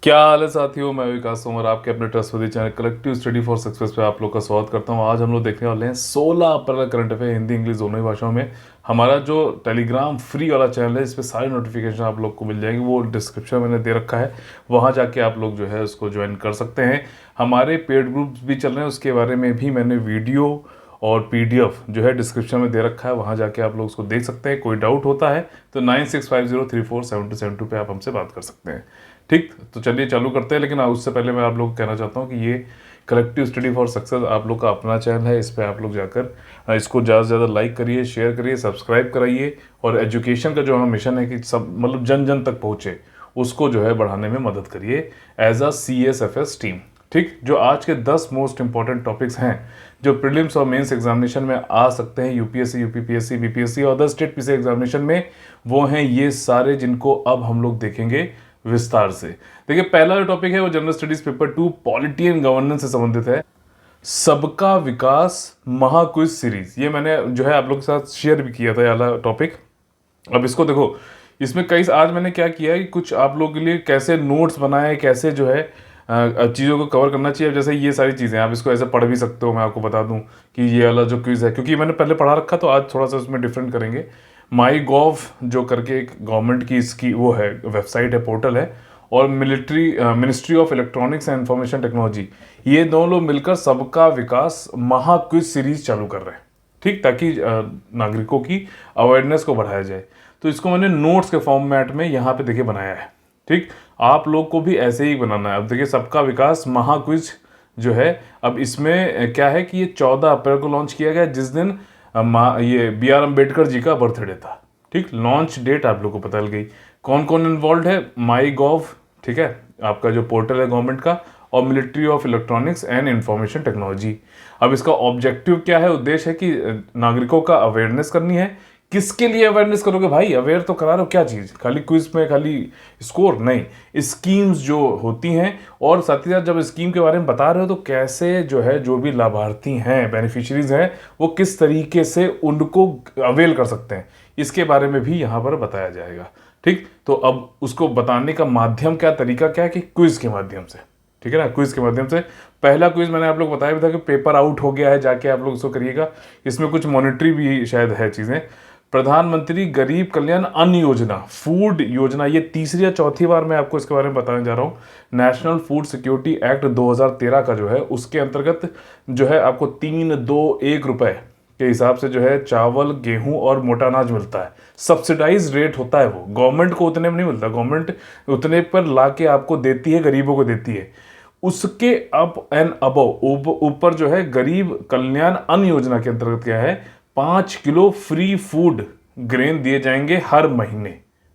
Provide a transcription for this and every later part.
क्या हाल है साथियों। मैं विकास तोमर आपके अपने trustworthy channel collective study for success पे आप लोग का स्वागत करता हूं। आज हम लोग देखने वाले हैं 16 अप्रैल करंट अफेयर हिंदी इंग्लिश दोनों ही भाषाओं में। हमारा जो टेलीग्राम फ्री वाला चैनल है इस पे सारी नोटिफिकेशन आप लोग को मिल जाएंगी, वो डिस्क्रिप्शन में मैंने दे रखा है, वहाँ जाके आप लोग जो है उसको ज्वाइन कर सकते हैं। हमारे पेड ग्रुप्स भी चल रहे हैं, उसके बारे में भी मैंने वीडियो और पीडीएफ जो है डिस्क्रिप्शन में दे रखा है, वहाँ जाके आप लोग उसको देख सकते हैं। कोई डाउट होता है तो 9650347272 पे आप हमसे बात कर सकते हैं। ठीक, तो चलिए चालू करते हैं। लेकिन उससे पहले मैं आप लोग को कहना चाहता हूँ कि ये कलेक्टिव स्टडी फॉर सक्सेस आप लोग का अपना चैनल है। इस पर आप लोग जाकर इसको ज़्यादा से ज़्यादा लाइक करिए, शेयर करिए, सब्सक्राइब कराइए। और एजुकेशन का जो हमारा मिशन है कि सब मतलब जन जन तक पहुँचे, उसको जो है बढ़ाने में मदद करिए एज अ CSFS टीम। ठीक, जो आज के 10 मोस्ट इंपॉर्टेंट टॉपिक्स हैं जो प्रीलिम्स और मेंस एग्जामिनेशन में आ सकते हैं, यूपीएससी, यूपीपीएससी, बीपीएससी और अदर स्टेट पीसी एग्जामिनेशन में, वो हैं ये सारे जिनको अब हम लोग देखेंगे विस्तार से। देखिए, पहला जो टॉपिक है वो general studies paper 2 polity and governance से संबंधित है। सबका विकास महाक्विज सीरीज, ये मैंने जो है आप लोग के साथ शेयर भी किया था ये वाला टॉपिक। अब इसको देखो, इसमें कई आज मैंने क्या किया है कि कुछ आप लोगों के लिए कैसे नोट्स बनाए, कैसे जो है चीज़ों को कवर करना चाहिए। जैसे ये सारी चीज़ें आप इसको ऐसे पढ़ भी सकते हो। मैं आपको बता दूं कि ये वाला जो क्विज है, क्योंकि मैंने पहले पढ़ा रखा तो आज थोड़ा सा उसमें डिफरेंट करेंगे। माई गॉव जो करके एक गवर्नमेंट की इसकी वो है वेबसाइट है, पोर्टल है, और ministry of electronics and information technology, ये दोनों लोग मिलकर सबका विकास महाक्विज सीरीज चालू कर रहे हैं। ठीक, ताकि नागरिकों की अवेयरनेस को बढ़ाया जाए। तो इसको मैंने नोट्स के फॉर्मेट में यहाँ पे देखिए बनाया है। ठीक, आप लोग को भी ऐसे ही बनाना है। अब देखिए, सबका विकास महाक्विज जो है, अब इसमें क्या है कि ये 14 अप्रैल को लॉन्च किया गया, जिस दिन ये BR अम्बेडकर जी का बर्थडे था। ठीक, लॉन्च डेट आप लोग को पता लग गई। कौन कौन इन्वॉल्व है? माई गॉव, ठीक है, आपका जो पोर्टल है गवर्नमेंट का, और military of electronics and information technology. अब इसका ऑब्जेक्टिव क्या है, उद्देश्य है कि नागरिकों का अवेयरनेस करनी है। किसके लिए अवेयरनेस करोगे भाई? अवेयर तो करा रहे हो क्या चीज़? खाली क्विज में खाली स्कोर नहीं, स्कीम्स जो होती हैं, और साथ ही साथ जब स्कीम के बारे में बता रहे हो तो कैसे जो है जो भी लाभार्थी हैं, बेनिफिशियरीज हैं, वो किस तरीके से उनको अवेल कर सकते हैं, इसके बारे में भी यहाँ पर बताया जाएगा। ठीक, तो अब उसको बताने का माध्यम क्या, तरीका क्या है कि क्विज के माध्यम से। ठीक है ना, क्विज के माध्यम से। पहला क्विज मैंने आप लोग बताया भी था कि पेपर आउट हो गया है, जाके आप लोग उसको करिएगा। इसमें कुछ मॉनिटरी भी शायद है चीज़ें। प्रधानमंत्री गरीब कल्याण अन्न योजना, फूड योजना, ये तीसरी या चौथी बार मैं आपको इसके बारे में बताने जा रहा हूँ। नेशनल फूड सिक्योरिटी एक्ट 2013 का जो है, उसके अंतर्गत जो है आपको 321 रुपए के हिसाब से जो है चावल, गेहूं और मोटा अनाज मिलता है। सब्सिडाइज रेट होता है, वो गवर्नमेंट को उतने में नहीं मिलता, गवर्नमेंट उतने पर ला के आपको देती है, गरीबों को देती है। उसके अप एंड अबव ऊपर जो है गरीब कल्याण अन्न योजना के अंतर्गत क्या है, 5 किलो फ्री फूड ग्रेन दिए जाएंगे हर महीने।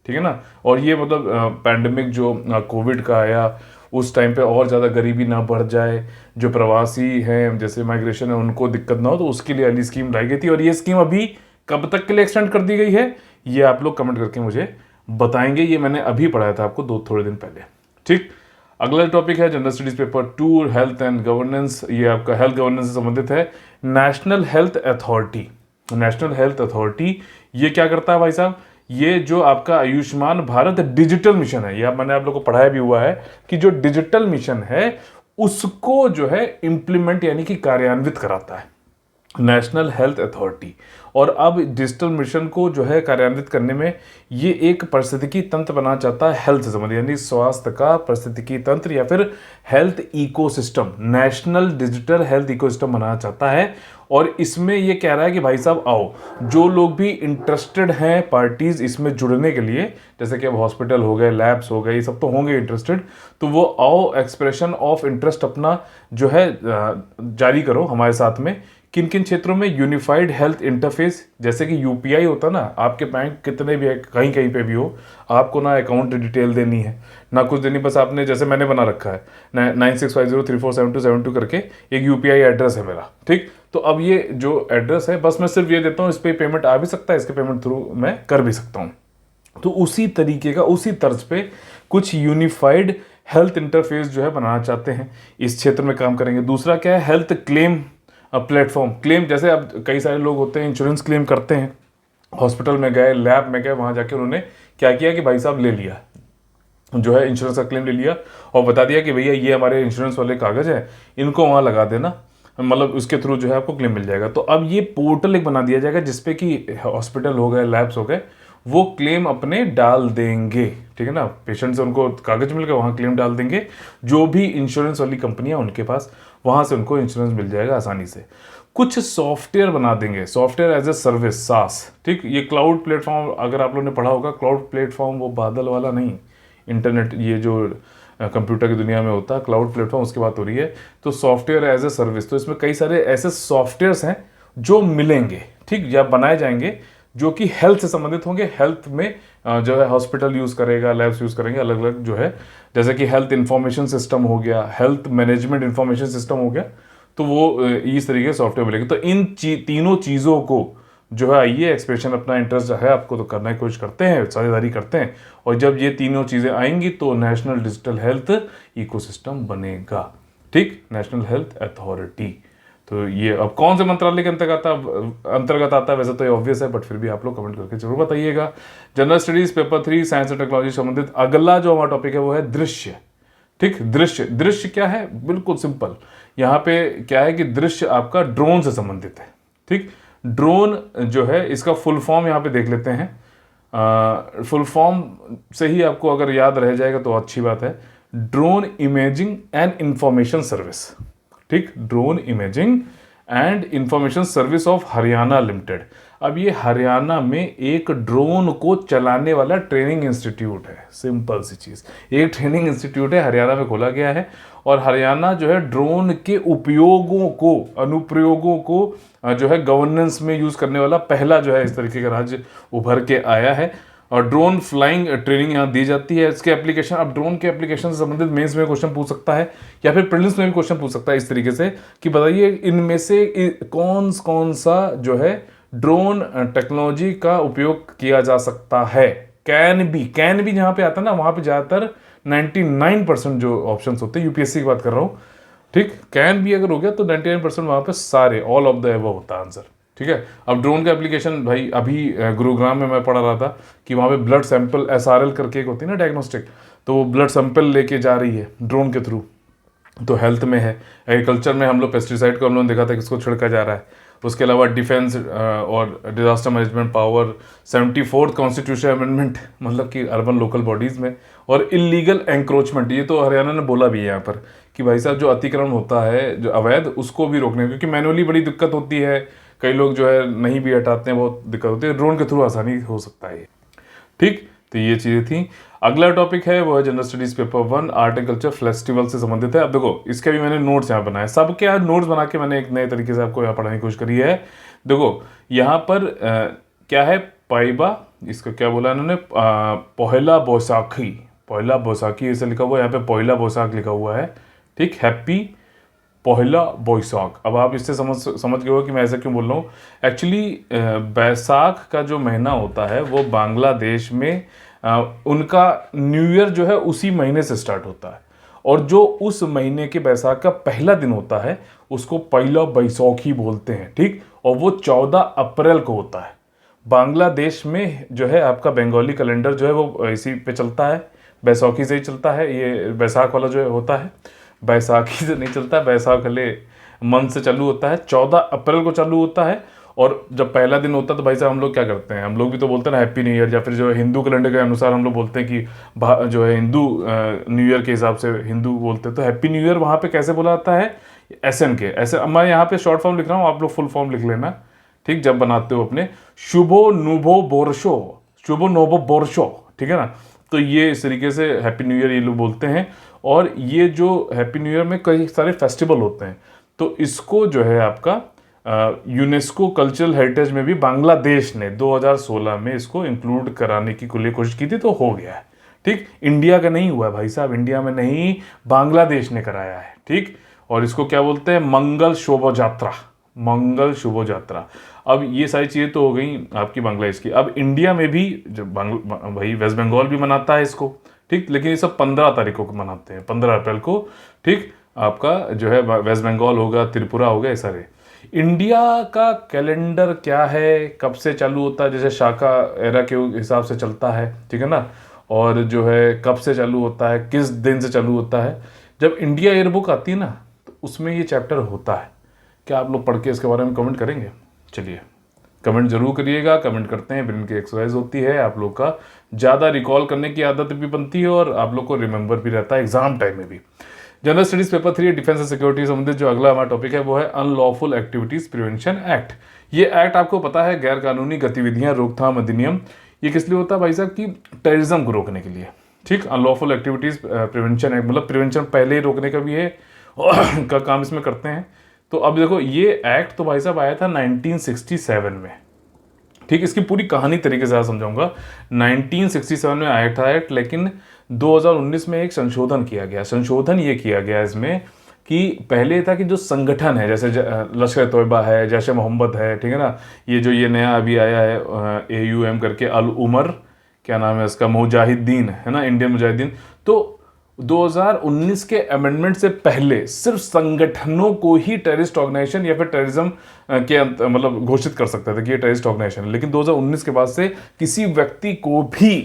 ठीक है ना, और ये मतलब पैंडेमिक जो कोविड का आया उस टाइम पे और ज़्यादा गरीबी ना बढ़ जाए, जो प्रवासी हैं जैसे माइग्रेशन है उनको दिक्कत ना हो, तो उसके लिए अगली स्कीम लाई गई थी। और ये स्कीम अभी कब तक के लिए एक्सटेंड कर दी गई है, ये आप लोग कमेंट करके मुझे बताएंगे। ये मैंने अभी पढ़ाया था आपको थोड़े दिन पहले। ठीक, अगला टॉपिक है general studies paper 2 health and governance. ये आपका हेल्थ गवर्नेंस से संबंधित है। National health authority, national health authority ये क्या करता है भाई साहब? ये जो आपका आयुष्मान भारत डिजिटल मिशन है, ये मैंने आप लोगों को पढ़ाया भी हुआ है कि जो डिजिटल मिशन है उसको जो है इंप्लीमेंट यानी कि कार्यान्वित कराता है नेशनल हेल्थ अथॉरिटी। और अब डिजिटल मिशन को जो है कार्यान्वित करने में ये एक पारिस्थितिकी तंत्र बनाना चाहता है हेल्थ से संबंधित, यानी स्वास्थ्य का पारिस्थितिकी तंत्र या फिर health ecosystem, national digital health ecosystem बनाना चाहता है। और इसमें ये कह रहा है कि भाई साहब आओ, जो लोग भी इंटरेस्टेड हैं पार्टीज इसमें जुड़ने के लिए, जैसे कि अब हॉस्पिटल हो गए, लैब्स हो गए, ये सब तो होंगे इंटरेस्टेड, तो वो आओ एक्सप्रेशन ऑफ इंटरेस्ट अपना जो है जारी करो हमारे साथ में। किन किन क्षेत्रों में? यूनिफाइड हेल्थ इंटरफेस, जैसे कि यूपीआई होता ना, आपके बैंक कितने भी है, कहीं कहीं पे भी हो, आपको ना अकाउंट डिटेल देनी है ना कुछ देनी, बस आपने जैसे मैंने बना रखा है 9650347272 करके एक यूपीआई एड्रेस है मेरा। ठीक, तो अब ये जो एड्रेस है बस मैं सिर्फ ये देता हूँ, इस पर पेमेंट आ भी सकता है, इसके पेमेंट थ्रू मैं कर भी सकता हूँ। तो उसी तरीके का, उसी तर्ज पे कुछ यूनिफाइड हेल्थ इंटरफेस जो है बनाना चाहते हैं, इस क्षेत्र में काम करेंगे। दूसरा क्या है? Health claim platform. क्लेम जैसे अब कई सारे लोग होते हैं इंश्योरेंस क्लेम करते हैं, हॉस्पिटल में गए, लैब में गए, वहाँ जाके उन्होंने क्या किया कि भाई साहब ले लिया, जो है इंश्योरेंस का क्लेम ले लिया और बता दिया कि भैया ये हमारे इंश्योरेंस वाले कागज हैं, इनको वहाँ लगा देना, मतलब उसके थ्रू जो है आपको क्लेम मिल जाएगा। तो अब ये पोर्टल एक बना दिया जाएगा जिसपे कि हॉस्पिटल हो गए, लैब्स हो गए, वो क्लेम अपने डाल देंगे, ठीक है ना। पेशेंट से उनको कागज मिल गए, वहाँ क्लेम डाल देंगे, जो भी इंश्योरेंस वाली कंपनियां उनके पास, वहाँ से उनको इंश्योरेंस मिल जाएगा आसानी से। कुछ सॉफ्टवेयर बना देंगे, सॉफ्टवेयर एज ए सर्विस, सास, ठीक। ये क्लाउड प्लेटफॉर्म, अगर आप लोगों ने पढ़ा होगा, क्लाउड प्लेटफॉर्म वो बादल वाला नहीं, इंटरनेट ये जो कंप्यूटर की दुनिया में होता है, क्लाउड प्लेटफॉर्म उसकी बात हो रही है। तो सॉफ्टवेयर एज ए सर्विस, तो इसमें कई सारे ऐसे सॉफ्टवेयर्स हैं जो मिलेंगे, ठीक, या बनाए जाएंगे, जो कि हेल्थ से संबंधित होंगे। हेल्थ में जो है हॉस्पिटल यूज़ करेगा, लैब्स यूज़ करेंगे, अलग अलग जो है, जैसे कि हेल्थ इंफॉर्मेशन सिस्टम हो गया, हेल्थ मैनेजमेंट इंफॉर्मेशन सिस्टम हो गया, तो वो इस तरीके के सॉफ्टवेयर मिलेंगे। तो इन तीनों चीज़ों को जो है, आइए एक्सप्रेशन अपना इंटरेस्ट है आपको तो करने की कोशिश करते हैं, साझेदारी करते हैं, और जब ये तीनों चीज़ें आएंगी तो नेशनल डिजिटल हेल्थ इकोसिस्टम बनेगा, ठीक, नेशनल हेल्थ अथॉरिटी। तो ये अब कौन से मंत्रालय के अंतर्गत आता है, वैसे तो ये ऑब्वियस है, बट फिर भी आप लोग कमेंट करके जरूर बताइएगा। General studies paper 3 science and technology संबंधित अगला जो हमारा टॉपिक है वो है दृश्य, ठीक। दृश्य, दृश्य क्या है, बिल्कुल सिंपल, यहाँ पे क्या है कि दृश्य आपका ड्रोन से संबंधित है, ठीक। ड्रोन जो है, इसका फुल फॉर्म यहाँ पे देख लेते हैं। फुल फॉर्म से ही आपको अगर याद रह जाएगा तो अच्छी बात है, drone imaging and information service, ठीक, drone imaging and information service of Haryana limited. अब ये हरियाणा में एक ड्रोन को चलाने वाला ट्रेनिंग इंस्टीट्यूट है, सिंपल सी चीज़, एक ट्रेनिंग इंस्टीट्यूट है, हरियाणा में खोला गया है, और हरियाणा जो है ड्रोन के उपयोगों को, अनुप्रयोगों को जो है गवर्नेंस में यूज़ करने वाला पहला जो है इस तरीके का राज्य उभर के आया है। और ड्रोन फ्लाइंग ट्रेनिंग यहाँ दी जाती है। इसके एप्लीकेशन, अब ड्रोन के एप्लीकेशन से संबंधित मेंस में क्वेश्चन पूछ सकता है, या फिर प्रीलिम्स में भी क्वेश्चन पूछ सकता है इस तरीके से कि बताइए इनमें से कौन सा जो है ड्रोन टेक्नोलॉजी का उपयोग किया जा सकता है। कैन भी जहाँ पे आता है ना, वहाँ पे ज़्यादातर 99% जो ऑप्शंस होते हैं, यूपीएससी की बात कर रहा हूँ, ठीक, कैन भी अगर हो गया तो 99% वहाँ पे सारे ऑल ऑफ द एबव होता है आंसर, ठीक है। अब ड्रोन का एप्लीकेशन भाई, अभी गुरुग्राम में मैं पढ़ा रहा था कि वहाँ पे ब्लड सैंपल, एसआरएल करके एक होती है ना डायग्नोस्टिक, तो वो ब्लड सैंपल लेके जा रही है ड्रोन के थ्रू, तो हेल्थ में है। एग्रीकल्चर में हम लोग पेस्टिसाइड को हम लोगों ने देखा था किसको छिड़का जा रहा है। उसके अलावा डिफेंस और disaster management power, 74th constitution amendment, मतलब कि अर्बन लोकल बॉडीज़ में, और इलीगल एंक्रोचमेंट, ये तो हरियाणा ने बोला भी है यहाँ पर कि भाई साहब जो अतिक्रमण होता है जो अवैध, उसको भी रोकने, क्योंकि मैनुअली बड़ी दिक्कत होती है, कई लोग जो है नहीं भी हटाते हैं, बहुत दिक्कत होती है, ड्रोन के थ्रू आसानी हो सकता है, ठीक। तो ये चीज़ें थी। अगला टॉपिक है वो है general studies paper 1 art and culture festival से संबंधित है। अब देखो इसके भी मैंने नोट्स यहाँ बनाए, सबके यहाँ नोट्स बना के मैंने एक नए तरीके से आपको यहाँ पढ़ाने की कोशिश करी है। देखो यहाँ पर क्या है, पाइबा, इसका क्या बोला इन्होंने, पहला बैसाखी ऐसे लिखा हुआ है, यहाँ पे पहला बैसाख लिखा हुआ है, ठीक, हैप्पी पहला बैसाख। अब आप इससे समझ गए हो कि मैं ऐसा क्यों बोल रहा हूँ। एक्चुअली बैसाख का जो महीना होता है वो बांग्लादेश में उनका न्यू ईयर जो है उसी महीने से स्टार्ट होता है, और जो उस महीने के बैसाख का पहला दिन होता है उसको पहला बैसाखी बोलते हैं, ठीक, और वो 14 अप्रैल को होता है। बांग्लादेश में जो है आपका बंगाली कैलेंडर जो है वो इसी पे चलता है, बैसाखी से ही चलता है, ये बैसाख वाला जो होता है बैसाखी से नहीं चलता, बैसाख वाले मंथ से चालू होता है, 14 अप्रैल को चालू होता है। और जब पहला दिन होता है तो भाई साहब हम लोग क्या करते हैं, हम लोग भी तो बोलते हैं ना हैप्पी न्यू ईयर, या फिर जो है हिंदू कैलेंडर के अनुसार हम लोग बोलते हैं कि जो है हिंदू न्यू ईयर के हिसाब से हिंदू बोलते हैं, तो हैप्पी न्यू ईयर वहाँ पे कैसे बोला जाता है, SN के ऐसे। मैं यहाँ पे शॉर्ट फॉर्म लिख रहा हूँ, आप लोग फुल फॉर्म लिख लेना, ठीक, जब बनाते हो अपने, शुभो नुभो बोर्शो, ठीक है ना। तो ये इस तरीके से हैप्पी न्यू ईयर ये लोग बोलते हैं। और ये जो हैप्पी न्यू ईयर में कई सारे फेस्टिवल होते हैं, तो इसको जो है आपका यूनेस्को कल्चरल हेरिटेज में भी बांग्लादेश ने 2016 में इसको इंक्लूड कराने की कोशिश की थी, तो हो गया है, ठीक। इंडिया का नहीं हुआ है भाई साहब, इंडिया में नहीं, बांग्लादेश ने कराया है, ठीक। और इसको क्या बोलते हैं, मंगल शोभा यात्रा। अब ये सारी चीज़ें तो हो गई आपकी बांग्लादेश की। अब इंडिया में भी जब भाई वेस्ट बंगाल भी मनाता है इसको, ठीक, लेकिन ये सब 15 तारीख को मनाते हैं, 15 अप्रैल को, ठीक। आपका जो है वेस्ट बंगाल होगा, त्रिपुरा होगा, ये सारे। इंडिया का कैलेंडर क्या है, कब से चालू होता है, जैसे शाका एरा के हिसाब से चलता है, ठीक है ना। और जो है कब से चालू होता है, किस दिन से चालू होता है। जब इंडिया एयर बुक आती है ना तो उसमें ये चैप्टर होता है। क्या आप लोग पढ़ के इसके बारे में कमेंट करेंगे? चलिए कमेंट जरूर करिएगा। कमेंट करते हैं, ब्रेन की एक्सरसाइज होती है, आप लोग का ज़्यादा रिकॉल करने की आदत भी बनती है और आप लोग को रिमेंबर भी रहता है एग्जाम टाइम में भी। General studies paper 3 defence and security संबंधित जो अगला हमारा टॉपिक है वो है अनलॉफुल एक्टिविटीज प्रिवेंशन एक्ट। ये एक्ट आपको पता है गैर कानूनी गतिविधियां रोकथाम अधिनियम। ये किस लिए होता है भाई साहब? कि टेररिज्म को रोकने के लिए। ठीक, अनलॉफुल एक्टिविटीज प्रिवेंशन एक्ट मतलब प्रिवेंशन पहले ही रोकने का भी है का काम इसमें करते हैं। तो अब देखो ये एक्ट तो भाई साहब आया था 1967 में। ठीक, इसकी पूरी कहानी तरीके से समझाऊंगा। 1967 में आया था एक्ट, लेकिन 2019 में एक संशोधन किया गया। संशोधन ये किया गया इसमें कि पहले था कि जो संगठन है जैसे लश्कर तोयबा है, जैश मोहम्मद है, ठीक है ना, ये जो ये नया अभी आया है AUM करके, अल उमर क्या नाम है इसका, मुजाहिदीन है ना, इंडियन मुजाहिदीन। तो 2019 के अमेंडमेंट से पहले सिर्फ संगठनों को ही टेररिस्ट ऑर्गेनाइजेशन या फिर टेररिज्म के मतलब घोषित कर सकते थे कि ये टेररिस्ट ऑर्गेनाइजेशन है। लेकिन 2019 के बाद से किसी व्यक्ति को भी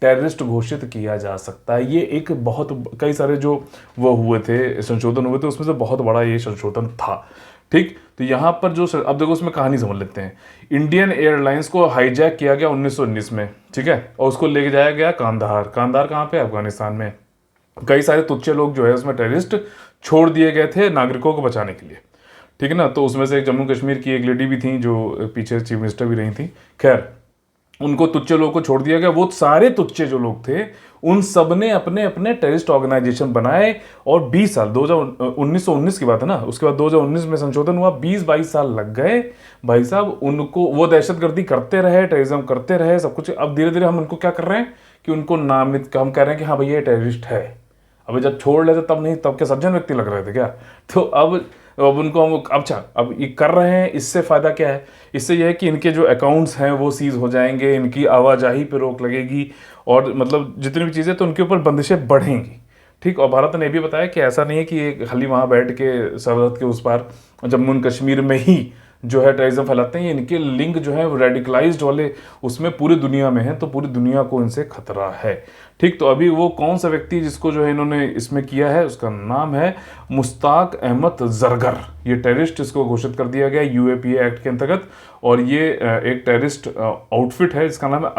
टेररिस्ट घोषित किया जा सकता है। ये एक बहुत कई सारे जो वो हुए थे संशोधन हुए थे उसमें से बहुत बड़ा ये संशोधन था। ठीक, तो यहाँ पर जो अब देखो उसमें कहानी समझ लेते हैं। इंडियन एयरलाइंस को हाईजैक किया गया 1919 में, ठीक है, और उसको लेके जाया गया कांधार। कांधार कहाँ पे? अफगानिस्तान में। कई सारे तुच्चे लोग जो है उसमें टेररिस्ट छोड़ दिए गए थे नागरिकों को बचाने के लिए, ठीक है ना। तो उसमें से जम्मू कश्मीर की एक लेडी भी थी जो पीछे चीफ मिनिस्टर भी रही थी। खैर, उनको तुच्चे लोगों को छोड़ दिया गया। वो सारे तुच्चे जो लोग थे उन सब ने अपने अपने टेररिस्ट ऑर्गेनाइजेशन बनाए और 20 साल 1919 की बात है ना, उसके बाद 2019 में संशोधन हुआ, 20-22 साल लग गए भाई साहब उनको। वो दहशतगर्दी करते रहे, टेररिज्म करते रहे, सब कुछ। अब धीरे धीरे हम उनको क्या कर रहे हैं कि उनको नामित हम कह रहे हैं कि हाँ भैया ये टेररिस्ट है। अभी जब छोड़ लेते तब नहीं, तब क्या सज्जन व्यक्ति लग रहे थे क्या? तो अब उनको हम अच्छा अब ये कर रहे हैं। इससे फ़ायदा क्या है? इससे यह है कि इनके जो अकाउंट्स हैं वो सीज हो जाएंगे, इनकी आवाजाही पे रोक लगेगी और मतलब जितनी भी चीज़ें तो उनके ऊपर बंदिशें बढ़ेंगी। ठीक, और भारत ने भी बताया कि ऐसा नहीं है कि ये खाली वहाँ बैठ के सरहद के उस पार जम्मू एंड कश्मीर में ही जो है टेररिज्म फैलाते हैं। इनके लिंक जो है वो रेडिकलाइज्ड वाले उसमें पूरी दुनिया में है, तो पूरी दुनिया को इनसे खतरा है। ठीक, तो अभी वो कौन सा व्यक्ति जिसको जो है इन्होंने इसमें किया है उसका नाम है मुश्ताक अहमद जरगर। ये टेररिस्ट इसको घोषित कर दिया गया UAPA एक्ट के अंतर्गत। और ये एक टेररिस्ट आउटफिट है जिसका नाम है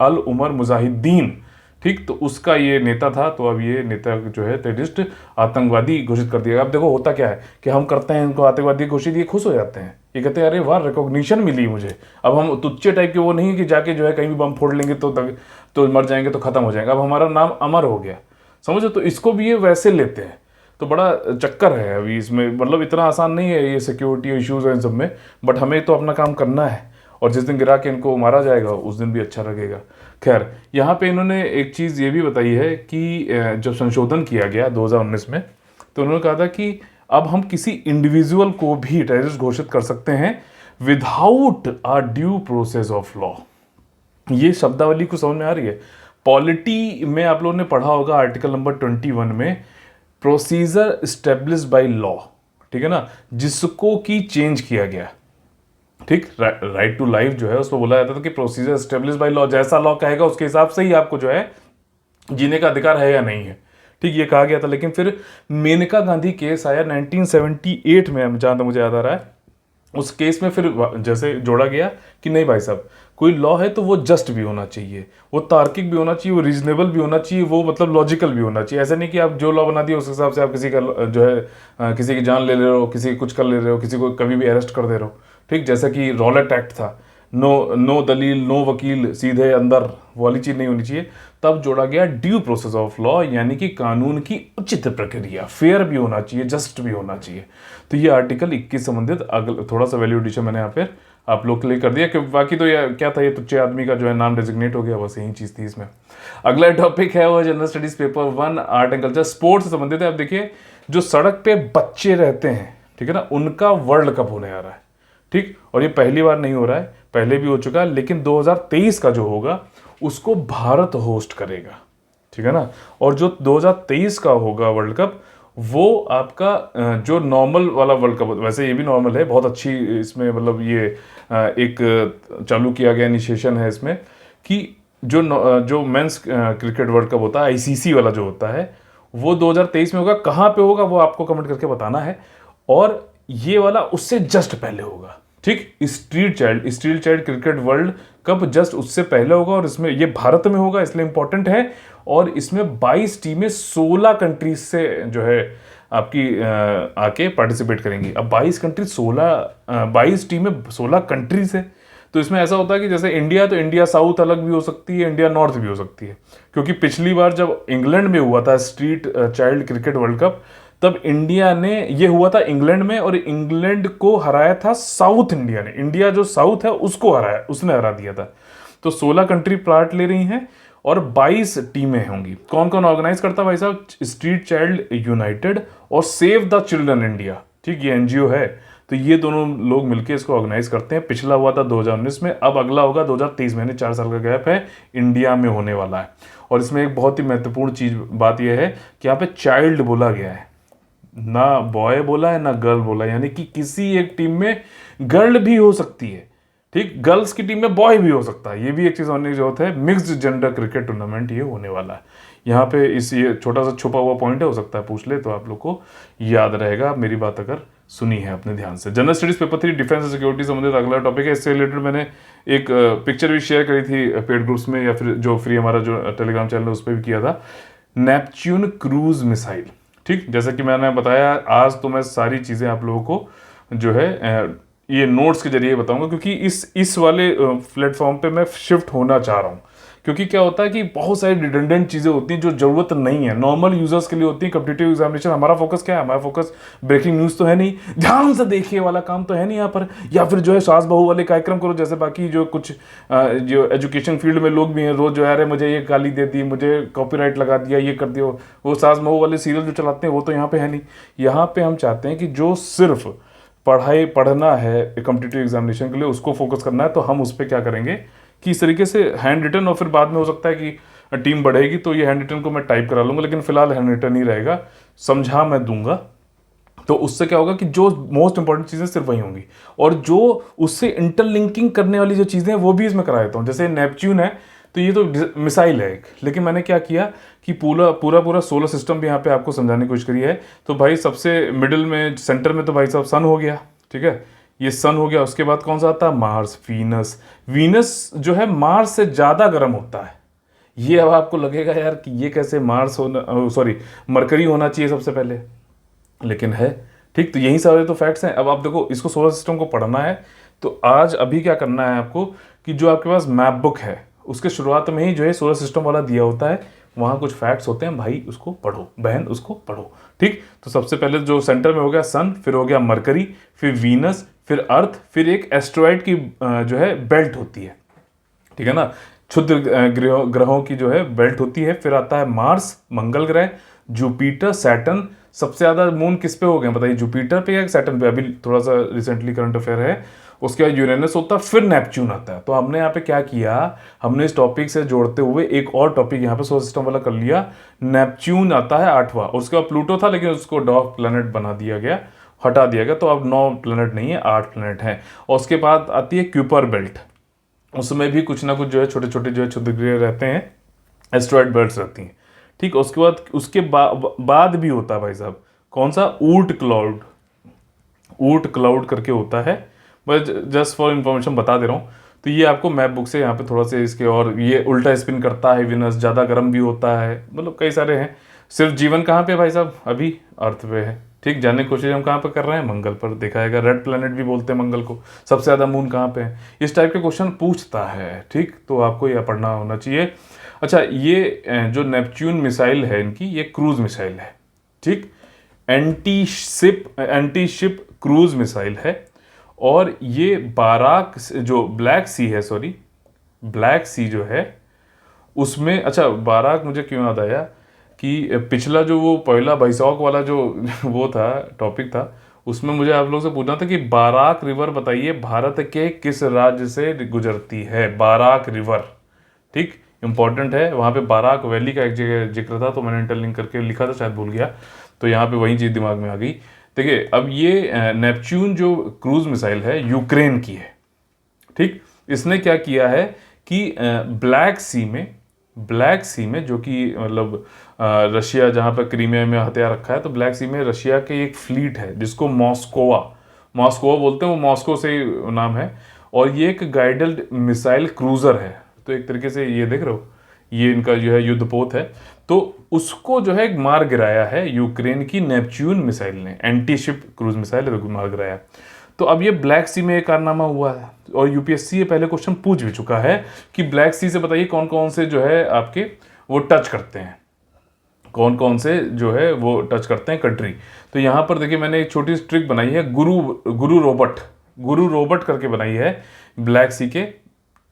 अल उमर मुजाहिदीन। ठीक, तो उसका ये नेता था। तो अब ये नेता जो है टेररिस्ट आतंकवादी घोषित कर दिया। अब देखो होता क्या है कि हम करते हैं इनको आतंकवादी घोषित, ये खुश हो जाते हैं, ये कहते हैं अरे वाह रिकॉग्निशन मिली मुझे। अब हम तुच्चे टाइप के वो नहीं है कि जाके जो है कहीं भी बम फोड़ लेंगे तो मर जाएंगे तो खत्म हो जाएंगे। अब हमारा नाम अमर हो गया, समझो। तो इसको भी ये वैसे लेते हैं। तो बड़ा चक्कर है अभी इसमें, मतलब इतना आसान नहीं है ये सिक्योरिटी इश्यूज है इन सब में। बट हमें तो अपना काम करना है और जिस दिन गिरा के इनको मारा जाएगा उस दिन भी अच्छा लगेगा। खैर, यहाँ पे इन्होंने एक चीज़ ये भी बताई है कि जब संशोधन किया गया 2019 में तो उन्होंने कहा था कि अब हम किसी इंडिविजुअल को भी टेररिस्ट घोषित कर सकते हैं without a due process of law. ये शब्दावली को समझ में आ रही है? पॉलिटी में आप लोगों ने पढ़ा होगा आर्टिकल नंबर 21 में प्रोसीजर एस्टेब्लिश्ड बाय लॉ, ठीक है ना, जिसको की चेंज किया गया। ठीक, राइट टू लाइफ जो है उसको बोला जाता था कि प्रोसीजर एस्टेब्लिश्ड बाय लॉ, जैसा लॉ कहेगा उसके हिसाब से ही आपको जो है जीने का अधिकार है या नहीं है। ठीक, ये कहा गया था। लेकिन फिर मेनका गांधी केस आया 1978 में, जहां तक मुझे याद आ रहा है। उस केस में फिर जैसे जोड़ा गया कि नहीं भाई साहब, कोई लॉ है तो वो जस्ट भी होना चाहिए, वो तार्किक भी होना चाहिए, वो रीजनेबल भी होना चाहिए, वो मतलब लॉजिकल भी होना चाहिए। ऐसा नहीं कि आप जो लॉ बना दिया उस हिसाब से आप किसी का जो है किसी की जान ले रहे हो, किसी की कुछ कर ले रहे हो, किसी को कभी भी अरेस्ट कर दे रहे हो। ठीक, जैसा कि रॉलेट एक्ट था, नो दलील नो वकील सीधे अंदर, वो वाली चीज़ नहीं होनी चाहिए। तब जोड़ा गया ड्यू प्रोसेस ऑफ लॉ, यानी कि कानून की उचित प्रक्रिया, फेयर भी होना चाहिए, जस्ट भी होना चाहिए। तो ये आर्टिकल 21 संबंधित थोड़ा सा वैल्यू एडिशन मैंने यहाँ पे आप लोग के लिए कर दिया कि बाकी तो ये क्या था, ये तुच्चे आदमी का जो है नाम डेजिग्नेट हो गया, बस यही चीज़ थी इसमें। अगला टॉपिक है वो general studies paper 1 art and culture sports से संबंधित है। अब देखिए, जो सड़क पे बच्चे रहते हैं, ठीक है ना, उनका वर्ल्ड कप होने आ रहा है। ठीक, और ये पहली बार नहीं हो रहा है, पहले भी हो चुका है, लेकिन 2023 का जो होगा उसको भारत होस्ट करेगा, ठीक है ना। और जो 2023 का होगा वर्ल्ड कप, वो आपका जो नॉर्मल वाला वर्ल्ड कप, वैसे ये भी नॉर्मल है, बहुत अच्छी इसमें मतलब ये एक चालू किया गया इनिशिएशन है इसमें कि जो मेंस क्रिकेट वर्ल्ड कप होता है, आईसीसी वाला जो होता है, वो 2023 में होगा। कहाँ पे होगा वो आपको कमेंट करके बताना है। और ये वाला उससे जस्ट पहले होगा, ठीक। Street child cricket world cup just उससे पहले होगा, और इसमें ये भारत में होगा, इसलिए इंपॉर्टेंट है। और इसमें 22 टीमें 16 कंट्रीज से जो है आपकी आके पार्टिसिपेट करेंगी। अब 22 टीमें 16 कंट्रीज है, तो इसमें ऐसा होता है कि जैसे इंडिया, तो इंडिया साउथ अलग भी हो सकती है, इंडिया नॉर्थ भी हो सकती है। क्योंकि पिछली बार जब इंग्लैंड में हुआ था street child cricket world cup, तब इंडिया ने, ये हुआ था इंग्लैंड में, और इंग्लैंड को हराया था साउथ इंडिया ने। इंडिया जो साउथ है उसको हराया, उसने हरा दिया था। तो 16 कंट्री पार्ट ले रही हैं और 22 टीमें होंगी। कौन कौन ऑर्गेनाइज करता है भाई साहब? स्ट्रीट चाइल्ड यूनाइटेड और सेव द चिल्ड्रन इंडिया, ठीक, ये एनजीओ है। तो ये दोनों लोग मिलकर इसको ऑर्गेनाइज करते हैं। पिछला हुआ था 2019 में, अब अगला होगा 2023 में, 4 साल का गैप है, इंडिया में होने वाला है। और इसमें एक बहुत ही महत्वपूर्ण चीज बात यह है कि यहाँ पे चाइल्ड बोला गया है, ना बॉय बोला है ना गर्ल बोला है, यानी कि किसी एक टीम में गर्ल भी हो सकती है, ठीक, गर्ल्स की टीम में बॉय भी हो सकता है। ये भी एक चीज होने की जरूरत है। मिक्स्ड जेंडर क्रिकेट टूर्नामेंट ये होने वाला है। यहाँ पे इस ये छोटा सा छुपा हुआ पॉइंट है, हो सकता है पूछ ले तो आप लोग को याद रहेगा, मेरी बात अगर सुनी है अपने ध्यान से। General studies paper 3 defence and security संबंधित अगला टॉपिक है। इससे रिलेटेड मैंने एक पिक्चर भी शेयर करी थी पेड ग्रुप्स में, या फिर जो फ्री हमारा जो टेलीग्राम चैनल है उस पर भी किया था। नेपच्यून क्रूज मिसाइल, ठीक, जैसा कि मैंने बताया, आज तो मैं सारी चीज़ें आप लोगों को जो है ये नोट्स के जरिए बताऊंगा, क्योंकि इस वाले प्लेटफॉर्म पे मैं शिफ्ट होना चाह रहा हूँ। क्योंकि क्या होता है कि बहुत सारी रिडंडेंट चीज़ें होती हैं जो ज़रूरत नहीं है, नॉर्मल यूजर्स के लिए होती है। कॉम्पिटिटिव एग्जामिनेशन, हमारा फोकस क्या है? हमारा फोकस ब्रेकिंग न्यूज़ तो है नहीं, ध्यान से देखिए वाला काम तो है नहीं यहाँ पर, या फिर जो है सास बहू वाले कार्यक्रम करो, जैसे बाकी जो कुछ जो एजुकेशन फील्ड में लोग भी हैं, रोज जो है, अरे मुझे ये गाली दे दी, मुझे कॉपीराइट लगा दिया, ये कर दिया, वो सास बहू वाले सीरियल जो चलाते हैं वो तो यहाँ पे है नहीं। यहाँ पे हम चाहते हैं कि जो सिर्फ पढ़ना है कॉम्पिटिटिव एग्जामिनेशन के लिए, उसको फोकस करना है, तो हम उस पर क्या करेंगे कि इस तरीके से हैंड रिटन, और फिर बाद में हो सकता है कि टीम बढ़ेगी तो ये हैंड रिटन को मैं टाइप करा लूंगा, लेकिन फिलहाल हैंड रिटन ही रहेगा, समझा मैं दूंगा। तो उससे क्या होगा कि जो मोस्ट इंपॉर्टेंट चीज़ें सिर्फ वही होंगी, और जो उससे इंटरलिंकिंग करने वाली जो चीज़ें हैं वो भी इसमें करा देता हूँ। जैसे नेपच्यून है तो ये तो मिसाइल है एक, लेकिन मैंने क्या किया कि पूरा सोलर सिस्टम भी यहाँ पे आपको समझाने की कोशिश करी है। तो भाई सबसे मिडिल में, सेंटर में तो भाई साहब सन हो गया, ठीक है, ये सन हो गया। उसके बाद कौन सा आता है? मार्स, वीनस जो है मार्स से ज़्यादा गर्म होता है। ये अब आपको लगेगा यार कि ये कैसे मार्स होना, सॉरी मरकरी होना चाहिए सबसे पहले, लेकिन है, ठीक। तो यही सारे तो फैक्ट्स हैं। अब आप देखो, इसको सोलर सिस्टम को पढ़ना है तो आज अभी क्या करना है आपको कि जो आपके पास मैप बुक है उसके शुरुआत में ही जो है सोलर सिस्टम वाला दिया होता है, वहाँ कुछ फैक्ट्स होते हैं, भाई उसको पढ़ो, बहन उसको पढ़ो, ठीक। तो सबसे पहले जो सेंटर में हो गया सन, फिर हो गया मरकरी, फिर वीनस, फिर अर्थ, फिर एक एस्ट्रॉइड की जो है बेल्ट होती है, ठीक है ना, क्षुद्र ग्रहों की जो है बेल्ट होती है। फिर आता है मार्स, मंगल ग्रह, जुपिटर, सैटर्न। सबसे ज्यादा मून किस पे हो गए बताइए? जुपिटर पे या सैटर्न पे? अभी थोड़ा सा रिसेंटली करंट अफेयर है। उसके बाद यूरेनस होता है, फिर नेपच्यून आता है। तो हमने यहाँ पे क्या किया, हमने इस टॉपिक से जोड़ते हुए एक और टॉपिक यहाँ पे सोलर सिस्टम वाला कर लिया। नेपच्यून आता है 8वां, उसके बाद प्लूटो था लेकिन उसको डॉर्फ प्लैनेट बना दिया गया, हटा दिया गया, तो अब 9 प्लैनेट नहीं है, 8 प्लैनेट है। और उसके बाद आती है क्यूपर बेल्ट, उसमें भी कुछ ना कुछ जो है छोटे छोटे जो है क्षुद्र ग्रह रहते हैं, एस्ट्रॉइड बेल्ट्स रहती हैं, ठीक। उसके बाद बाद भी होता है भाई साहब, कौन सा? ऊट क्लाउड करके होता है। बस जस्ट फॉर इन्फॉर्मेशन बता दे रहा हूँ। तो ये आपको मैप बुक से यहाँ पे थोड़ा सा इसके, और ये उल्टा स्पिन करता है, विनस ज़्यादा गर्म भी होता है, मतलब कई सारे हैं। सिर्फ जीवन कहाँ पे भाई साहब? अभी अर्थ पे है, ठीक। जानने की कोशिश हम कहाँ पर कर रहे हैं? मंगल पर। देखा जाएगा, रेड प्लैनेट भी बोलते हैं मंगल को। सबसे ज़्यादा मून कहाँ पे है? इस टाइप के क्वेश्चन पूछता है, ठीक। तो आपको यह पढ़ना होना चाहिए। अच्छा, ये जो नेपच्यून मिसाइल है इनकी, ये क्रूज मिसाइल है, ठीक, एंटी शिप क्रूज मिसाइल है। और ये बाराक जो ब्लैक सी जो है उसमें, अच्छा बाराक मुझे क्यों याद आया कि पिछला जो वो पहला बैसाख वाला जो वो था टॉपिक था, उसमें मुझे आप लोगों से पूछना था कि बाराक रिवर बताइए भारत के किस राज्य से गुजरती है? बाराक रिवर, ठीक, इंपॉर्टेंट है। वहाँ पे बाराक वैली का एक जगह जिक्र था, तो मैंने इंटरलिंक करके लिखा था, शायद भूल गया, तो यहाँ पे वही चीज़ दिमाग में आ गई। देखिए, अब ये नेपच्यून जो क्रूज मिसाइल है यूक्रेन की है, ठीक। इसने क्या किया है कि ब्लैक सी में जो कि मतलब रशिया जहाँ पर क्रीमिया में हथियार रखा है, तो ब्लैक सी में रशिया के एक फ्लीट है जिसको मॉस्कोवा बोलते हैं, वो मॉस्को से ही नाम है। और ये एक गाइडेड मिसाइल क्रूजर है। तो एक तरीके से ये देख रहे हो, ये इनका जो है युद्धपोत है। तो उसको जो है मार गिराया है यूक्रेन की नेपच्यून मिसाइल ने, एंटी शिप क्रूज मिसाइल है, मार गिराया। तो अब ये ब्लैक सी में एक कारनामा हुआ है और यूपीएससी ये पहले क्वेश्चन पूछ भी चुका है कि ब्लैक सी से बताइए कौन कौन से जो है आपके वो टच करते हैं, कौन कौन से जो है वो टच करते हैं कंट्री। तो यहाँ पर देखिए मैंने एक छोटी सी ट्रिक बनाई है, गुरु रोबोट करके बनाई है। ब्लैक सी के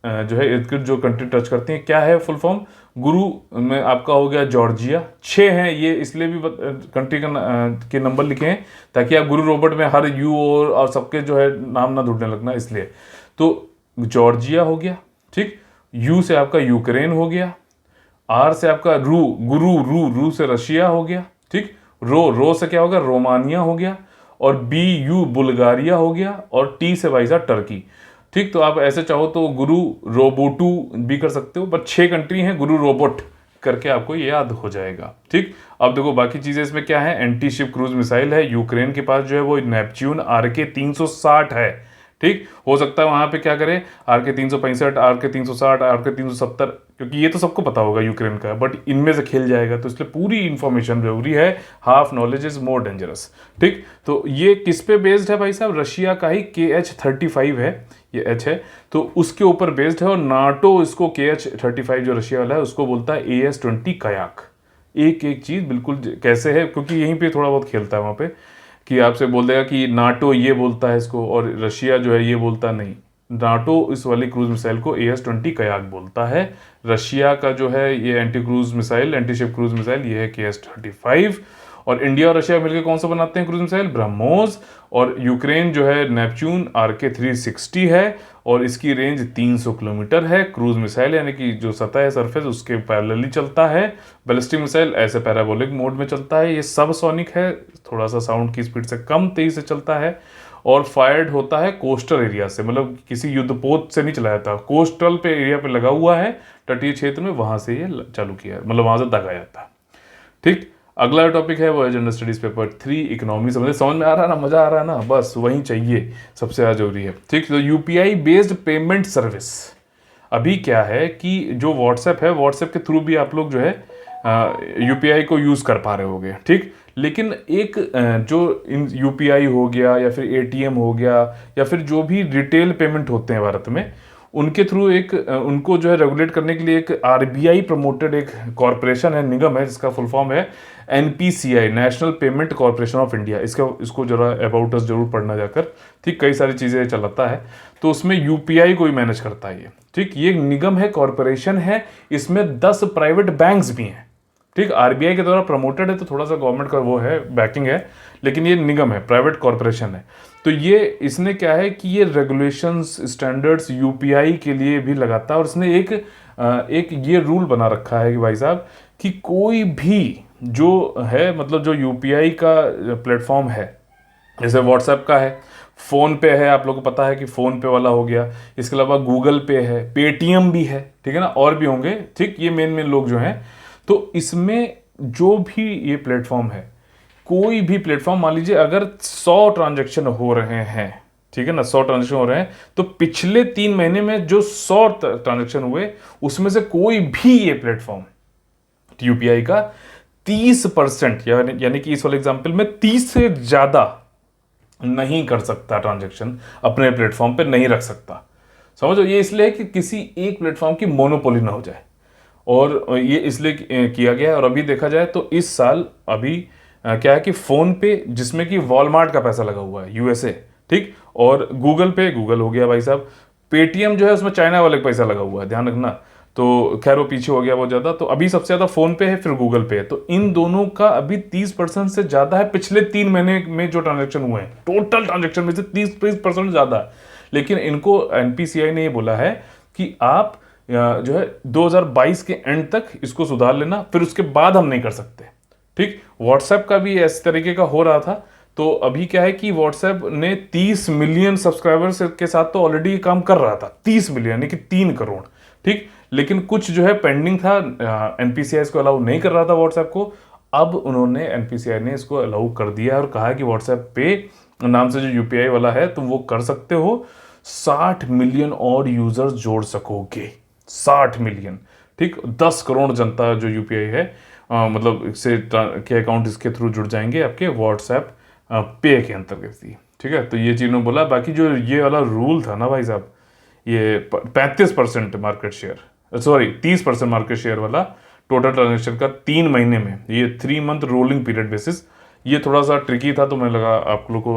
जो है इर्द गिर्द जो कंट्री टच करती हैं, क्या है फुल फॉर्म? गुरु में आपका हो गया जॉर्जिया, 6 हैं ये, इसलिए भी कंट्री के नंबर लिखे हैं ताकि आप गुरु रोबोट में हर यू और सबके जो है नाम ना ढूंढने लगना, इसलिए। तो जॉर्जिया हो गया, ठीक। यू से आपका यूक्रेन हो गया, आर से आपका रू से रशिया हो गया, ठीक। रो से क्या होगा? रोमानिया हो गया, और BU बुल्गारिया हो गया, और T से भाई साहब टर्की, ठीक। तो आप ऐसे चाहो तो गुरु रोबोटू भी कर सकते हो, पर 6 कंट्री हैं, गुरु रोबोट करके आपको ये याद हो जाएगा, ठीक। अब देखो बाकी चीजें इसमें क्या है। एंटी शिप क्रूज मिसाइल है, यूक्रेन के पास जो है वो नेपच्यून RK 360 है, ठीक। हो सकता है वहां पे क्या करे, RK 365, RK 360, RK 370, क्योंकि ये तो सबको पता होगा यूक्रेन का, बट इनमें से खेल जाएगा, तो इसलिए पूरी इंफॉर्मेशन जरूरी है। Half knowledge is more dangerous, ठीक। तो ये किस पे बेस्ड है भाई साहब? रशिया का ही KH-35 है, ये H है, तो उसके ऊपर बेस्ड है। और नाटो इसको KH-35 जो रशिया वाला है उसको बोलता है AS-20 कयाक। एक चीज बिल्कुल कैसे है, क्योंकि यहीं पे थोड़ा बहुत खेलता है वहां पे, कि आपसे बोल देगा कि नाटो ये बोलता है इसको और रशिया जो है ये बोलता नहीं। नाटो इस वाली क्रूज मिसाइल को AS-20 कयाक बोलता है। रशिया का जो है ये एंटी शिप क्रूज मिसाइल ये है KH-35। और इंडिया और रशिया मिलकर कौन सा बनाते हैं क्रूज मिसाइल? ब्रह्मोस। और यूक्रेन जो है नेपच्यून RK 360 है, और इसकी रेंज 300 किलोमीटर है। क्रूज मिसाइल यानी कि जो सतह है, सरफेस, उसके पैरेलली चलता है। बैलिस्टिक मिसाइल ऐसे पैराबोलिक मोड में चलता है। ये सब सोनिक है, थोड़ा सा साउंड की स्पीड से कम तेजी से चलता है, और फायर्ड होता है कोस्टल एरिया से, मतलब किसी युद्धपोत से नहीं चलाया था, कोस्टल पे एरिया पे लगा हुआ है, तटीय क्षेत्र में, वहां से ये चालू किया है, मतलब वहां से दागा जाता है, ठीक। अगला टॉपिक है वो है जनरल स्टडीज पेपर 3 इकोनॉमी। समझ में आ रहा है ना, मजा आ रहा है ना, बस वही चाहिए, सबसे ज़्यादा जरूरी है, ठीक। तो UPI बेस्ड पेमेंट सर्विस, अभी क्या है कि जो व्हाट्सएप है, व्हाट्सएप के थ्रू भी आप लोग जो है UPI को यूज़ कर पा रहे होगे, ठीक। लेकिन एक जो इन UPI हो गया या फिर ATM हो गया या फिर जो भी रिटेल पेमेंट होते हैं भारत में, उनके थ्रू एक उनको जो है रेगुलेट करने के लिए एक RBI प्रमोटेड एक कॉरपोरेशन है, निगम है, जिसका फुल फॉर्म है NPCI, national payment corporation of India. इसको जरा अबाउट अस जरूर पढ़ना जाकर, ठीक। कई सारी चीज़ें चलाता है, तो उसमें UPI को ही मैनेज करता है ये, ठीक। ये निगम है, कॉरपोरेशन है, इसमें 10 प्राइवेट बैंक्स भी हैं, ठीक। RBI के द्वारा प्रमोटेड है, तो थोड़ा सा गवर्नमेंट का वो है, बैकिंग है, लेकिन ये निगम है, प्राइवेट कॉरपोरेशन है। तो ये इसने क्या है कि ये रेगुलेशंस, स्टैंडर्ड्स UPI के लिए भी लगाता है, और इसने एक ये रूल बना रखा है कि भाई साहब कि कोई भी जो है, मतलब जो UPI का प्लेटफॉर्म है, जैसे व्हाट्सएप का है, फ़ोन पे है, आप लोगों को पता है कि फ़ोन पे वाला हो गया, इसके अलावा गूगल पे है, पेटीएम भी है, ठीक है ना, और भी होंगे, ठीक। ये मेन लोग जो हैं, तो इसमें जो भी ये प्लेटफॉर्म है, कोई भी प्लेटफॉर्म, मान लीजिए अगर 100 ट्रांजेक्शन हो रहे हैं, ठीक है ना, 100 ट्रांजेक्शन हो रहे हैं, तो पिछले 3 महीने में जो 100 ट्रांजेक्शन हुए, उसमें से कोई भी ये प्लेटफॉर्म UPI का 30%, यानी कि इस वाले एग्जाम्पल में 30 से ज्यादा नहीं कर सकता, ट्रांजेक्शन अपने प्लेटफॉर्म पे नहीं रख सकता। समझो, ये इसलिए कि किसी एक प्लेटफॉर्म की मोनोपोली ना हो जाए, और ये इसलिए किया गया है। और अभी देखा जाए तो इस साल अभी क्या है कि फोन पे, जिसमें कि वॉलमार्ट का पैसा लगा हुआ है USA, ठीक, और गूगल पे, गूगल हो गया भाई साहब, पेटीएम जो है उसमें चाइना वाले का पैसा लगा हुआ है, ध्यान रखना। तो खैर वो पीछे हो गया बहुत ज्यादा, तो अभी सबसे ज्यादा फोन पे है, फिर गूगल पे है। तो इन दोनों का अभी 30% से ज्यादा है पिछले 3 महीने में जो ट्रांजेक्शन हुए हैं, टोटल ट्रांजेक्शन में से 30% ज्यादा है। लेकिन इनको NPCI ने ये बोला है कि आप जो है 2022 के एंड तक इसको सुधार लेना, फिर उसके बाद हम नहीं कर सकते, ठीक। व्हाट्सएप का भी इस तरीके का हो रहा था, तो अभी क्या है कि व्हाट्सएप ने 30 मिलियन सब्सक्राइबर्स के साथ तो ऑलरेडी काम कर रहा था, 30 मिलियन यानी कि 3 करोड़, ठीक, लेकिन कुछ जो है पेंडिंग था, एनपीसीआई इसको अलाउ नहीं कर रहा था व्हाट्सएप को। अब उन्होंने, एनपीसीआई ने इसको अलाउ कर दिया और कहा कि व्हाट्सएप पे नाम से जो यूपीआई वाला है तुम वो कर सकते हो, 60 मिलियन और यूजर्स जोड़ सकोगे, 60 मिलियन। ठीक, 10 करोड़ जनता जो यूपीआई है, मतलब इससे के अकाउंट इसके थ्रू जुड़ जाएंगे आपके व्हाट्सएप पे के अंतर्गत ही। ठीक है, तो ये चीज़ ने बोला। बाकी जो ये वाला रूल था ना भाई साहब, ये 35% market share, sorry 30% market share वाला टोटल ट्रांजेक्शन का 3 महीने में, ये 3 मंथ रोलिंग पीरियड बेसिस, ये थोड़ा सा ट्रिकी था, तो मैं लगा आप लोग को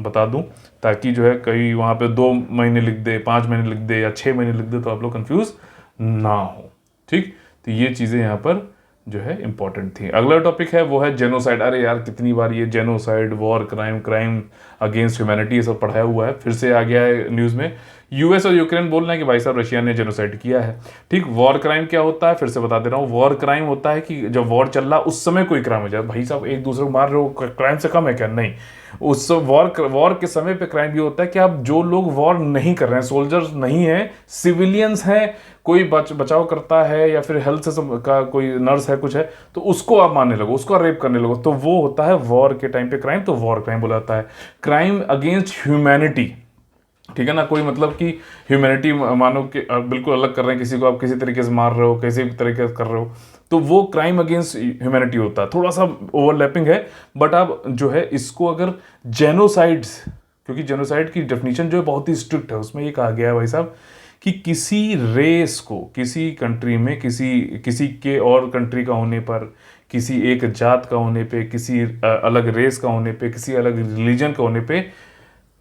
बता दूं, ताकि जो है कहीं वहाँ पे 2 महीने लिख दे, 5 महीने लिख दे या 6 महीने लिख दे, तो आप लोग कंफ्यूज ना हो। ठीक, तो ये चीज़ें यहाँ पर जो है इंपॉर्टेंट थी। अगला टॉपिक है वो है जेनोसाइड। अरे यार कितनी बार ये genocide, war crime, crime against humanity ये सब पढ़ाया हुआ है, फिर से आ गया है न्यूज़ में। यूएस और यूक्रेन बोल रहे हैं कि भाई साहब रशिया ने जेनोसाइड किया है। ठीक, वॉर क्राइम क्या होता है, फिर से बता दे रहा हूँ। वॉर क्राइम होता है कि जब वॉर चल रहा उस समय कोई क्राइम हो जाए। भाई साहब एक दूसरे को मार रहे हो, क्राइम से कम है क्या? नहीं, उस वॉर के समय पे क्राइम ये होता है कि आप जो लोग वॉर नहीं कर रहे हैं, सोल्जर्स नहीं है, सिविलियंस हैं, कोई बचाव करता है या फिर हेल्थ से का कोई नर्स है, कुछ है, तो उसको आप मारने लगो, उसको रेप करने लगो, तो वो होता है वॉर के टाइम पे क्राइम, तो वॉर क्राइम बोला जाता है। क्राइम अगेंस्ट ह्यूमैनिटी, ठीक है ना, कोई मतलब कि ह्यूमैनिटी मानो कि बिल्कुल अलग कर रहे हैं किसी को, आप किसी तरीके से मार रहे हो, किसी तरीके से कर रहे हो, तो वो क्राइम अगेंस्ट ह्यूमैनिटी होता है। थोड़ा सा ओवरलैपिंग है, बट आप जो है इसको अगर जेनोसाइड्स, क्योंकि जेनोसाइड की डेफिनेशन जो है बहुत ही स्ट्रिक्ट है, उसमें ये कहा गया है भाई साहब कि किसी रेस को, किसी कंट्री में किसी के और कंट्री का होने पर, किसी एक जात का होने पे, किसी अलग रेस का होने पे, किसी अलग रिलीजन का होने पे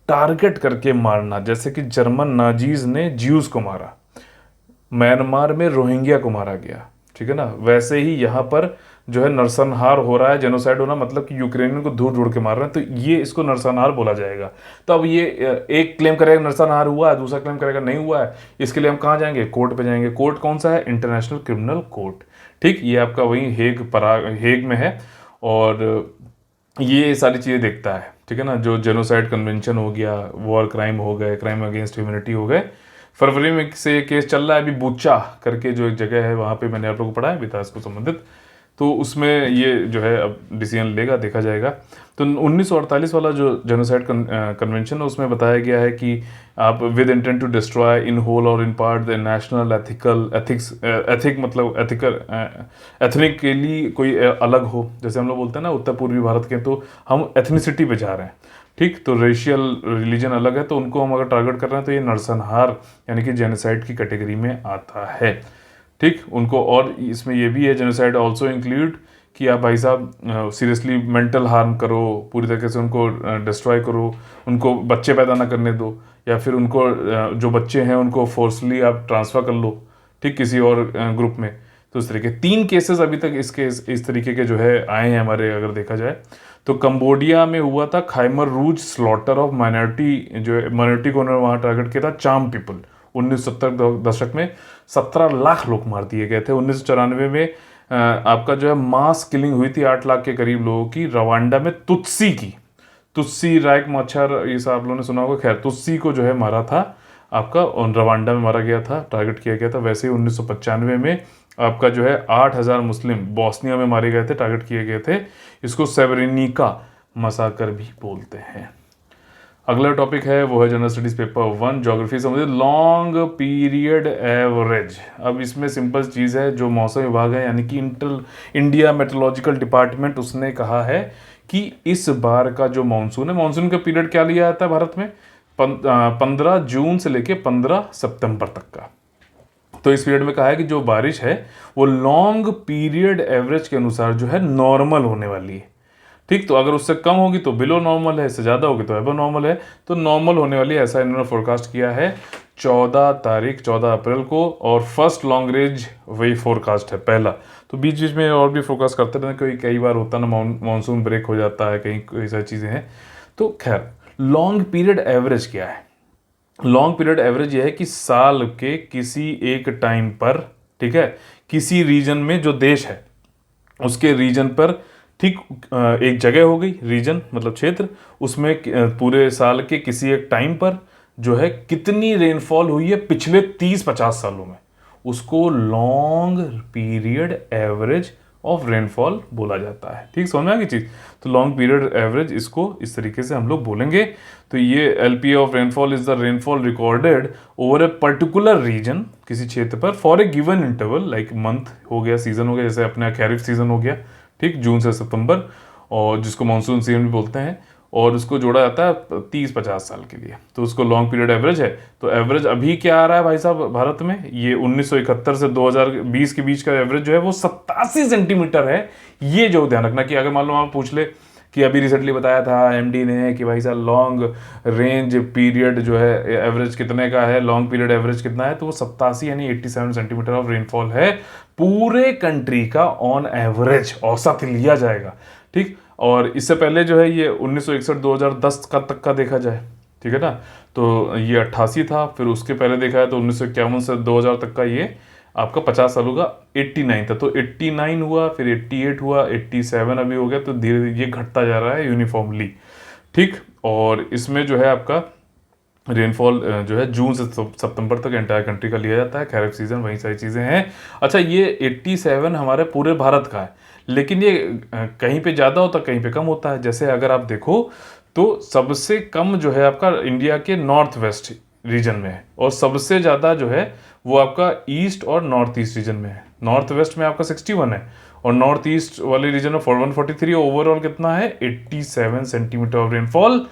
टारगेट करके मारना। जैसे कि जर्मन नाजीज ने ज्यूज को मारा, म्यांमार में रोहिंग्या को मारा गया, ठीक है ना, वैसे ही यहाँ पर जो है नरसंहार हो रहा है। जेनोसाइड होना मतलब कि यूक्रेनियन को दूर दूर के मार रहे हैं, तो ये इसको नरसंहार बोला जाएगा। तो अब ये एक क्लेम करेगा नरसंहार हुआ है, दूसरा क्लेम करेगा नहीं हुआ है, इसके लिए हम कहाँ जाएंगे? कोर्ट पे जाएंगे। कोर्ट कौन सा है? International criminal court. ठीक, ये आपका वही हेग में है, और ये सारी चीज़ें देखता है, ठीक है ना। जो जेनोसाइड कन्वेंशन हो गया, वॉर क्राइम हो गए, क्राइम अगेंस्ट ह्यूमैनिटी हो गए। फरवरी में से ये केस चल रहा है अभी, बूचा करके जो एक जगह है वहाँ पे मैंने आप लोगों को पढ़ाया भी था इसको संबंधित, तो उसमें ये जो है अब डिसीजन लेगा, देखा जाएगा। तो 1948 वाला जो जेनोसाइड कन्वेंशन है उसमें बताया गया है कि आप with intent to destroy in whole और in part the national ethic मतलब एथनिक के लिए कोई अलग हो, जैसे हम लोग बोलते हैं ना उत्तर पूर्वी भारत के, तो हम एथनिसिटी पे जा रहे हैं। ठीक, तो रेशियल रिलीजन अलग है, तो उनको हम अगर टारगेट कर रहे हैं तो ये नरसंहार यानी कि जेनोसाइड की कैटेगरी में आता है। ठीक, उनको, और इसमें ये भी है जेनोसाइड ऑल्सो इंक्लूड कि आप भाई साहब सीरियसली मेंटल हार्म करो, पूरी तरीके से उनको डिस्ट्रॉय करो, उनको बच्चे पैदा ना करने दो, या फिर उनको जो बच्चे हैं उनको फोर्सली आप ट्रांसफ़र कर लो, ठीक, किसी और ग्रुप में। तो इस तरीके 3 केसेस अभी तक इस तरीके के जो है आए हैं हमारे, अगर देखा जाए तो। कंबोडिया में हुआ था खैमर रूज स्लॉटर ऑफ माइनॉरिटी, जो माइनॉरिटी को उन्होंने वहाँ टारगेट किया था, चाम पीपल। 1970 दशक में 17 लाख लोग मार दिए गए थे। 1994 में आपका जो है मास किलिंग हुई थी 8 लाख के करीब लोगों की, रवांडा में तुत्सी राइक मच्छर, ये सब आप लोगों ने सुना होगा। खैर, तुत्सी को जो है मारा था आपका, रवांडा में मारा गया था, टारगेट किया गया था। वैसे ही 1995 में आपका जो है 8000 मुस्लिम बॉस्निया में मारे गए थे, टारगेट किए गए थे। इसको सेवरेनिका मसाकर भी बोलते हैं। अगला टॉपिक है वो है जनरल स्टडीज पेपर 1 ज्योग्राफी समझिए, लॉन्ग पीरियड एवरेज। अब इसमें सिंपल चीज़ है, जो मौसम विभाग है यानी कि इंडिया मेट्रोलॉजिकल डिपार्टमेंट, उसने कहा है कि इस बार का जो मानसून है, मानसून का पीरियड क्या लिया जाता है भारत में, 15 जून से लेके 15 सितंबर तक का। तो इस पीरियड में कहा है कि जो बारिश है वो लॉन्ग पीरियड एवरेज के अनुसार जो है नॉर्मल होने वाली है। ठीक, तो अगर उससे कम होगी तो बिलो नॉर्मल है, इससे ज़्यादा होगी तो एबो नॉर्मल है, तो नॉर्मल होने वाली है, ऐसा इन्होंने फोरकास्ट किया है 14 अप्रैल को। और फर्स्ट लॉन्ग रेंज वही फोरकास्ट है पहला। तो बीच बीच में और भी फोरकास्ट करते रहते हैं, कई बार होता है ना मानसून ब्रेक हो जाता है, कहीं कई सारी चीज़ें हैं। तो खैर, लॉन्ग पीरियड एवरेज क्या है? लॉन्ग पीरियड एवरेज यह है कि साल के किसी एक टाइम पर, ठीक है, किसी रीजन में, जो देश है उसके रीजन पर, ठीक, एक जगह हो गई, रीजन मतलब क्षेत्र, उसमें पूरे साल के किसी एक टाइम पर जो है कितनी रेनफॉल हुई है पिछले 30-50 सालों में, उसको long period average of rainfall बोला जाता है। ठीक, समझ में आ गई चीज़। तो लॉन्ग पीरियड एवरेज इसको इस तरीके से हम लोग बोलेंगे। तो ये LPA of rainfall is the rainfall recorded over a particular region, किसी क्षेत्र पर, for a given interval, like month हो गया, सीजन हो गया, जैसे अपना खरीफ सीजन हो गया, ठीक, जून से सितंबर, और जिसको मानसून सीजन भी बोलते हैं, और उसको जोड़ा जाता है 30-50 साल के लिए, तो उसको लॉन्ग पीरियड एवरेज है। तो एवरेज अभी क्या आ रहा है भाई साहब भारत में, ये 1971 से 2020 के बीच का एवरेज जो है वो 87 सेंटीमीटर है। ये जो ध्यान रखना कि अगर मान लो आप पूछ ले कि अभी रिसेंटली बताया था एमडी ने कि भाई साहब लॉन्ग रेंज पीरियड जो है एवरेज कितने का है, लॉन्ग पीरियड एवरेज कितना है, तो वो 87 यानी 87 सेंटीमीटर ऑफ रेनफॉल है पूरे कंट्री का ऑन एवरेज, औसत लिया जाएगा। ठीक, और इससे पहले जो है ये 1961-2010 का तक का देखा जाए, ठीक है ना, तो ये 88 था, फिर उसके पहले देखा है तो 1951 से 2000 तक का ये आपका 50 सालों का 89 था, तो 89 हुआ, फिर 88 हुआ, 87 अभी हो गया, तो धीरे धीरे ये घटता जा रहा है यूनिफॉर्मली। ठीक, और इसमें जो है आपका रेनफॉल जो है जून से सितंबर तक एंटायर कंट्री का लिया जाता है, खरीफ सीजन, वही सारी चीज़ें हैं। अच्छा, ये 87 हमारे पूरे भारत का है, लेकिन ये कहीं पे ज़्यादा होता है, कहीं पे कम होता है। जैसे अगर आप देखो तो सबसे कम जो है आपका इंडिया के नॉर्थ वेस्ट रीजन में है, और सबसे ज़्यादा जो है वो आपका ईस्ट और नॉर्थ ईस्ट रीजन में है। नॉर्थ वेस्ट में आपका 61 है, और नॉर्थ ईस्ट वाले रीजन में 143। ओवरऑल कितना है, 87 सेंटीमीटर ऑफ रेनफॉल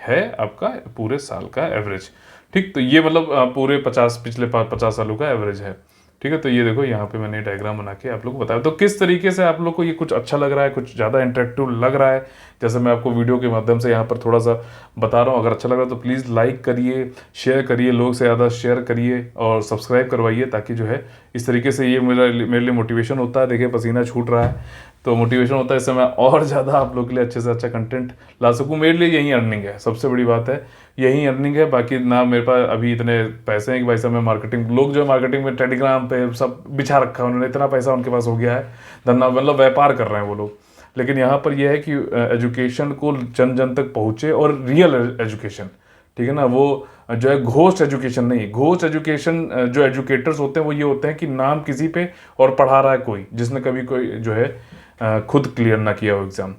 है आपका पूरे साल का एवरेज। ठीक, तो ये मतलब पूरे पिछले 50 सालों का एवरेज है। ठीक है, तो ये देखो यहाँ पे मैंने डायग्राम बना के आप लोग को बताया। तो किस तरीके से आप लोग को ये कुछ अच्छा लग रहा है, कुछ ज़्यादा इंटरेक्टिव लग रहा है, जैसे मैं आपको वीडियो के माध्यम से यहाँ पर थोड़ा सा बता रहा हूँ। अगर अच्छा लग रहा है तो प्लीज़ लाइक करिए, शेयर करिए, लोग से ज़्यादा शेयर करिए, और सब्सक्राइब करवाइए, ताकि जो है इस तरीके से ये मेरे लिए मोटिवेशन होता है। देखिए पसीना छूट रहा है, तो मोटिवेशन होता है, इससे मैं और ज़्यादा आप लोग के लिए अच्छे से अच्छा कंटेंट ला सकूँ। मेरे लिए यही अर्निंग है, सबसे बड़ी बात है यही अर्निंग है। बाकी ना मेरे पास अभी इतने पैसे हैं कि भाई साहब मैं मार्केटिंग, लोग जो है मार्केटिंग में टेलीग्राम पे सब बिछा रखा है उन्होंने, इतना पैसा उनके पास हो गया है, धंधा मतलब व्यापार कर रहे हैं वो लोग। लेकिन यहाँ पर यह है कि एजुकेशन को जन जन तक पहुँचे, और रियल एजुकेशन, ठीक है ना, वो जो है घोस्ट एजुकेशन नहीं। घोस्ट एजुकेशन जो एजुकेटर्स होते हैं वो ये होते हैं कि नाम किसी पे और पढ़ा रहा है कोई, जिसने कभी कोई जो है खुद क्लियर ना किया हो एग्जाम।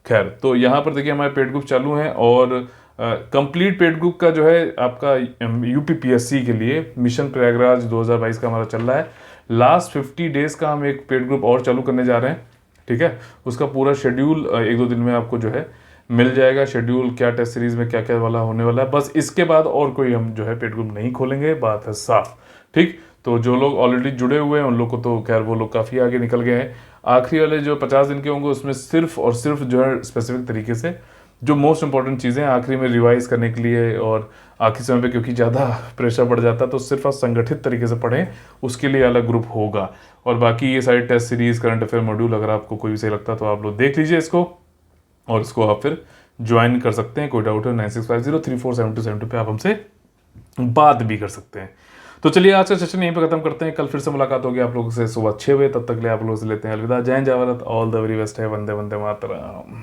खैर, तो यहाँ पर देखिए हमारे पेड ग्रुप चालू हैं, और कंप्लीट पेड ग्रुप का जो है आपका यूपीपीएससी के लिए मिशन प्रयागराज 2022 का हमारा चल रहा है। लास्ट 50 डेज का हम एक पेड ग्रुप और चालू करने जा रहे हैं, ठीक है। उसका पूरा शेड्यूल 1-2 दिन में आपको जो है मिल जाएगा, शेड्यूल क्या टेस्ट सीरीज में क्या क्या वाला होने वाला है। बस इसके बाद और कोई हम जो है पेड ग्रुप नहीं खोलेंगे, बात है साफ। ठीक, तो जो लोग ऑलरेडी जुड़े हुए हैं उन लोग को तो खैर वो लोग काफ़ी आगे निकल गए हैं। आखिरी वाले जो 50 दिन के होंगे उसमें सिर्फ और सिर्फ जो है स्पेसिफिक तरीके से जो मोस्ट इंपॉर्टेंट चीज़ें आखिरी में रिवाइज करने के लिए, और आखिरी समय पे क्योंकि ज़्यादा प्रेशर बढ़ जाता है तो सिर्फ आप संगठित तरीके से पढ़ें, उसके लिए अलग ग्रुप होगा। और बाकी ये सारी test series, current affair module अगर आपको कोई भी सही लगता है तो आप लोग देख लीजिए इसको, और इसको आप फिर ज्वाइन कर सकते हैं। कोई डाउट है 9650347272 पे आप हमसे बात भी कर सकते हैं। तो चलिए आज का सेशन यहीं पे खत्म करते हैं, कल फिर से मुलाकात होगी आप लोगों से सुबह 6 बजे। तब तक के लिए आप लोगों से लेते हैं अलविदा। जय जय Bharat, all the very best है, वंदे वंदे मातरम।